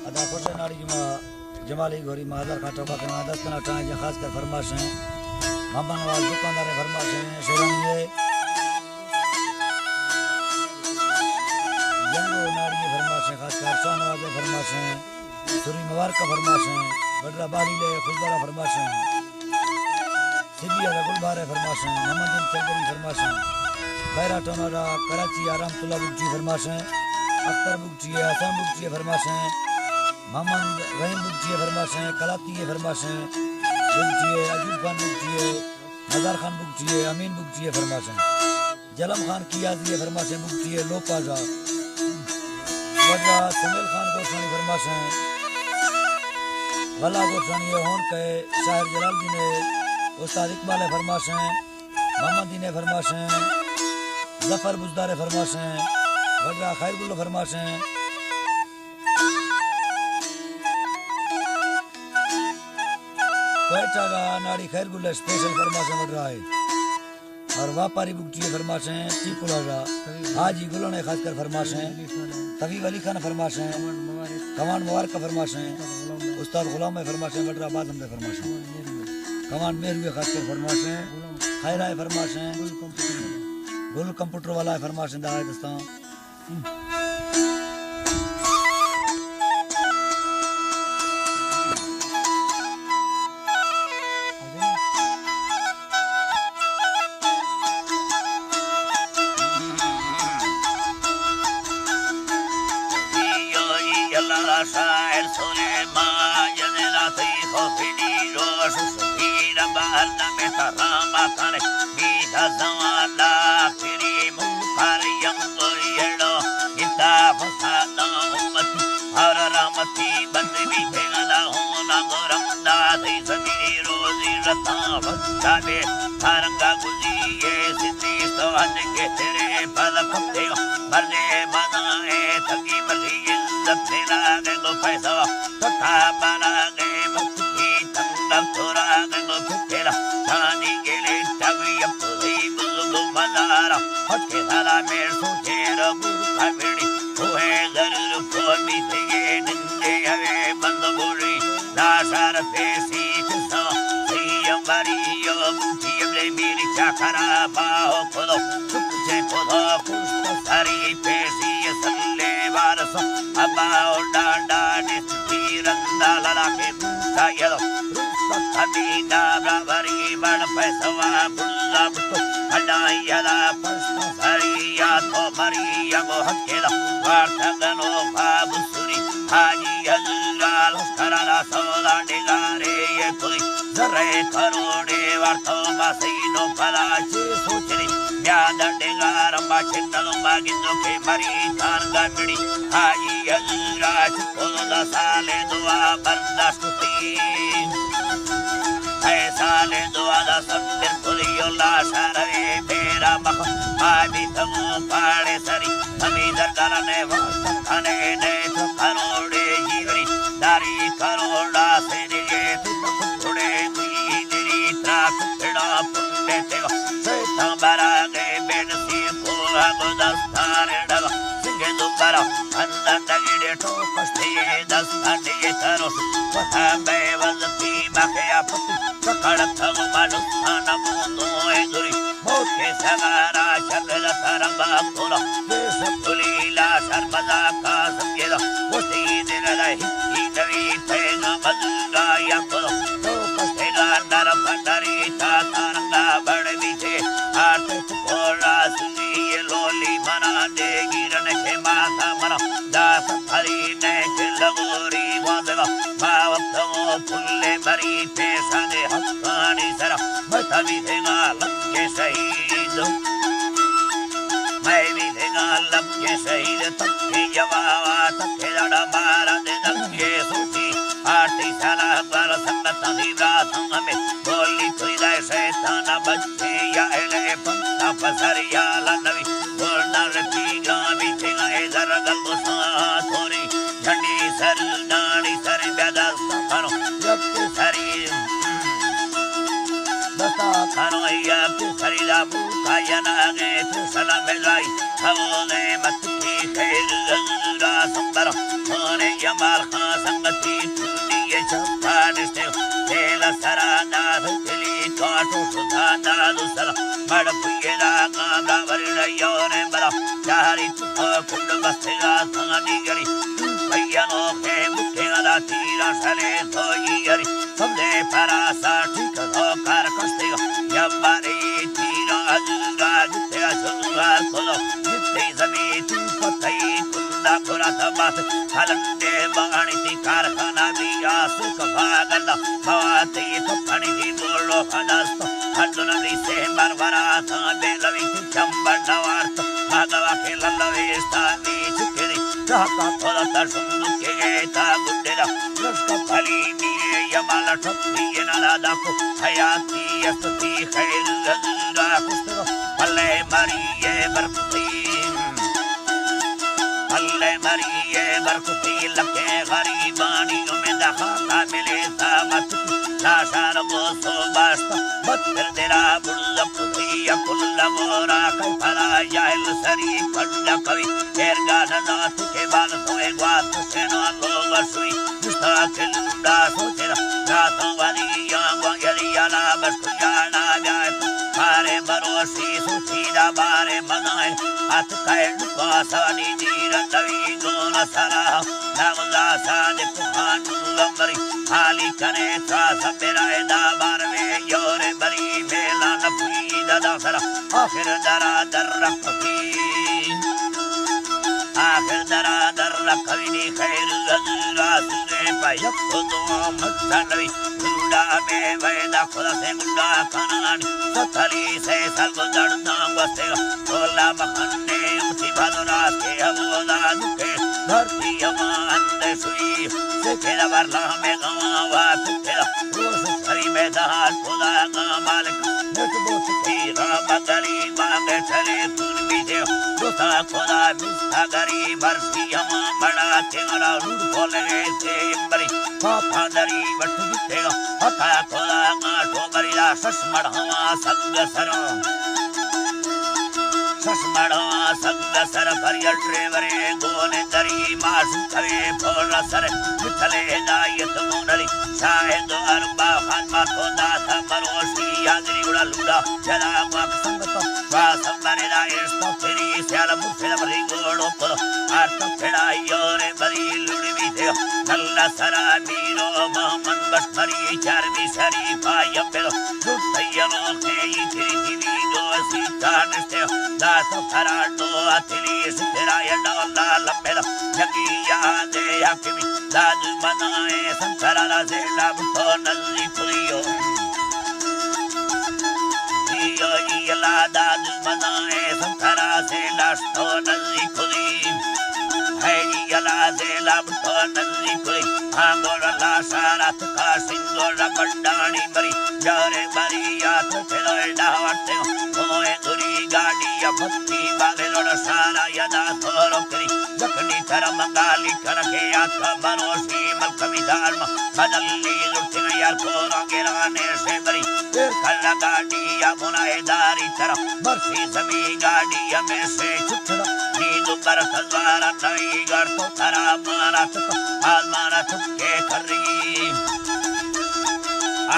अदा कोटे नाड़ी जुमा जमाली गोरी मादर खाटो का कना दस्तना टाइम जे खास कर फरमाश है मामन वाल दुकानदार फरमाश है शेरन ये जंगो नाड़ी के फरमाश है खास कर शाहनवाज के फरमाश है सूरी मुबारक का फरमाश है बडरा बाली ले खुशबरा फरमाश है सिबिया का गुलबार फरमाश है मोहम्मद बिन चौधरी फरमाश है बैरा टोनारा कराची आराम तुला बुकची फरमाश है अख्तर बुकची है हसन बुकची फरमाश है मोहम्मद रहीम बुकची फरमाश है कलाती है फरमाश है बुकची है अजीब खान बुकची है नज़ार खान बुकची है अमीन बुकची है फरमाश है जलम खान कियाजी है फरमाश है बुकची है लोपाजा वड्डा सुनील खान गोसानी फरमाश है भला गोसानी है होन के शायर जलालुद्दीन है उस्ताद इकबाल है फरमाश है मोहम्मद दीन है फरमाश है जफर बुजदार है फरमाश है वड्डा खैरगुल्लो फरमाश है कोयटा का नाड़ी खैरगुल्ला स्पेशल फरमाश है वड्डा है और व्यापारी बुकची है फरमाश है टीपुला का हाजी गुलो ने खासकर फरमाश है तवीब अली खान फरमाश है कमान मुबारक का फरमाश है उस्ताद गुलाम है फरमाश है वड्डा बादम है फरमाश है कमान मेहरवे खासकर फरमाश है खैरा है फरमाश है गुल कंप्यूटर वाला है फरमाश है दाए दोस्तों शायर सुलेमान जनेला थी खोफिनी रोश सुफीर बारना में तरामा खाने मीठा जवाला फिरी मुखार यंगुर येड़ो इता फसादा उम्मती हर रामती बंदी भेगला होना गोरमदा थी समीरी रोजी रता भक्ताले थारंगा गुजी ये सिद्धि सोहन के तेरे पल पत्ते मरने बनाए थकी मली तेरा गंगो पैसा तथा बना गए मुक्ति तंगम थोड़ा गंगो तेरा जानी के लिए तभी अब तुझे बुजुर्ग मनारा हटके सारा मेरे सोचे रबूर कबीरी हुए जरूर कोई थे निंदे हवे बंद बोली नाशार पेशी किसा सियम बारियो मुझे ले मेरी चाकरा बाहो खुदो सुखे खुदो कुछ सारी पेशी सल्ले वारस अबाओ डांडा निस्तीरंदा ललाके सायलो रुस्ता ब्रावरी बड़ पैसवा बुल्ला बुतो हडायला पस्त सरिया तो मरिया गो हकेला वार्तगनो बाबुसुरी हाजी हजराल कराला सोला डिगारे ये कोई जरे करोड़े वार्तो मासीनो पलाची सोचरी याद डिगार माचिन्नलो मागिनो के मरी तार गमिड़ी हाजी हजराल कोला साले दुआ बर्दाश्त साले दुआ दा सत्तर पुलियो लाशारे मेरा मख आदि तम पाड़े सरी हमी दरगार ने वास्त खाने ने तो करोड़े जीवरी दारी करोड़ा से दिए थोड़े कुई दिरी त्राक पिड़ा पुण्य तेवा सेता बरा गए बेनसी पूरा गुदस्तार डगा सिंगे दुबारा अंदर तगिड़े ठोकस थे दस्ताने तरोस वथा बेवजती मखया पति सकड़त मनुष्यन मुंदो एगुरी मोखे सगारा शगल तरंगा फुला देश फुलीला शर्मदा का संगेला वसी दिनला हिक्की नवी तेगा मदुरा यंगलो तो कसेगा नर भंडारी ता तरंगा बड़ बीचे आते कोला सुनी लोली मना दे गिरन के माथा मना दास हरी ने के लगोरी वादगा भावतो फुल्ले मरी पेशा दे हक्कानी सरा मथवी देगा लक्के शहीद मैं भी देगा लक्के शहीद तक्के जवावा तक्के लड़ा मारा दे दक्के सूची आरती साला पर संगत दीवा संग में बोली कोई दाय शैतान बच्चे या एले पंता पसरिया लनवी बोलना रखी गावी तेगा इधर गलगुसा थोड़ी झंडी सर नाड़ी सर ब्यादा सफरो जब सरी दस्ता kanoya sarida mukaya nage tusala melai havole matki khairura sambara mone yamal khasangati tudiye chapadiste tela sarana dili kato sudana dusala madapuyela gamra varina yone mala jari kundu bastega sandigari payano ke mukela tira sale toyari sabde parasa thika kar kastega yamari tira adura gitya sunga kono gitte zamiti patai kunda kurata bat halande bani ti karkhana biya suk bhaganda bhavati kapani ti bolo khadast haduna di se marvara tha belavi chambandawart bhagava ke lallave stani chukiri kahka tholata sunduke ta guddera rasta phali yamala thappi enada ko hayati yasti khair gadura kustaga palle mariye barkuti lake garibani umeda khata mile samat nashar go so basta batter tera bulla putiya kulla mora kai phala jail sari padda kavi erga nath ke bal soe gvat seno loga sui musta kelunda sochera rato variya gwayala baskuyana jay pare barosi suchida bare manai at kai pasani jira tavi gona sara nagla sade puhan lambari hali kane tra sabera da barve yore bari mela na puida da sara akhir dara darrakhi akhir dara darrakhi ni khair gadra sune payakhudu matanavi gunda me veda khoda se gunda kanani satali se salgodar nangwaste ola bakhanne muti badora ke avoda duke dharti amande sui se kela varla me gawa tukela rosh sari me dal khoda ga malik netbot ki ramadari mange chale turbi de dota khoda mistagari barsi ama bada tengara rud khole se bari papa dari vatu tega hata khoda ga thobari la sasmadhawa sagdasara सर परियर ड्रेवरे गोने दरी मासु कवे फोला sir मिथले दायत मोनली शायद अरबा खान मा तो दाता मरोसी यादरी गुड़ा लुड़ा जला मा संगत वासम बने दायस तो फेरी स्याल मुफेल बरी गोड़ो को आर्त फेड़ा योरे बरी लुड़ी बीते नल्ला सरा मीरो मोहम्मद बसरी चारमी सरी पायम पेलो दुतयनो के इथिरी दिवी दो सीता नस्ते दास फराडो अथिली सुतेराय डोला लंबेला जगिया दे हकीमी दाद बनाए संसारा से लाभ तो नल्ली पुरियो इला दाद बनाए संसारा से लाभ तो नल्ली पुरी है इला से लाभ तो नल्ली पुरी आंगोर ला सारथ का सिंगोर बंडानी मरी जारे मरी यात चलो डावते होए दुरी गाड़ी भक्ति बाले लोड़ सारा यदा थोरो करी जखनी थर मंगाली करके आत्मा मनोसी मलकमी धर्म बदलली लुटिन यार थोरो गिराने से बरी खल्ला गाड़ी या बुनाए दारी तरफ बरसी जमी गाड़ी में से चुचड़ा नींद पर खजवारा नई घर तो थरा मारा चुक आलमाना चुके करी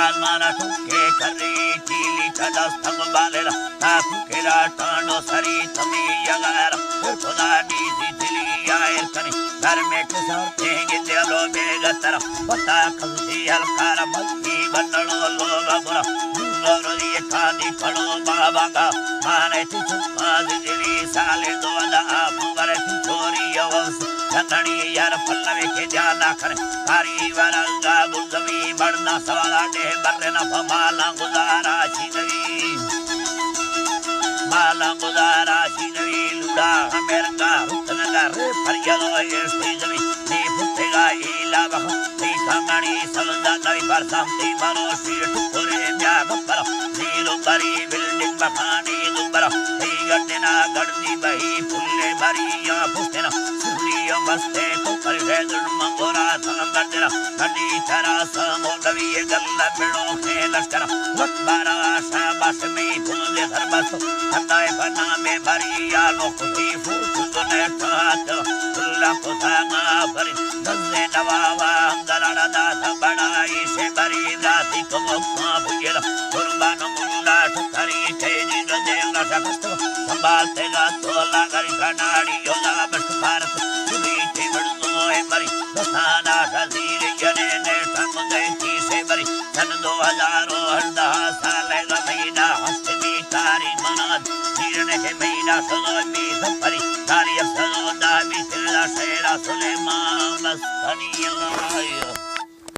आलमाना चुके करी कीली चदस थम बालेला ताकू केला टांडो सरी तमी यगार खुदा दी दिली आए कनी घर में किसार तेंगे दिलो बेगतर पता खंसी हलकार मक्की बनलो लोगा बुरा दूरो ये खादी फड़ो बाबा का माने चुपा दिली साले दोला फुगरे छोरी यवस जंगड़ी यार पल्लवे के जाना करे कारी वरंगा बुजमी बड़ना सवाला दे बर्रे न फमाला गुजारा छिनवी माला गुजारा छिनवी लुड़ा मेरंगा रुतनगा रे फरियलो ये स्टेजवी नी फुटेगा इला bak Tikangani salda nai parsamti maro Situ kore byaga para Zero bari building bakani dubara Tigatina gardi bahi Pulle bari ya pustena Surya maste ko kalvedul mangora Thamgardina Nadi tara samodaviye galla Bilo khe lashkara Vakbara shabas me pulle dharbasto Thandai paname bari ya lokhi Futune taata Pulla putanga bari Dazze nawawa Amdarana data bada Ishe bari Dati kumukma bujela Kurbana mulla Tukari teji gadela Shakasto Sambal tega tola Gari kanadi Yola bashtu bharat Subiti badno bari Dasana shaziri Jane ne Samudai Tise bari San 2018 Sale ga mahina Hastimi tari manad Nirne ke mahina Saloi mi Safari Tari ab Saloi da Bisila Shera Suleiman Bastani Allah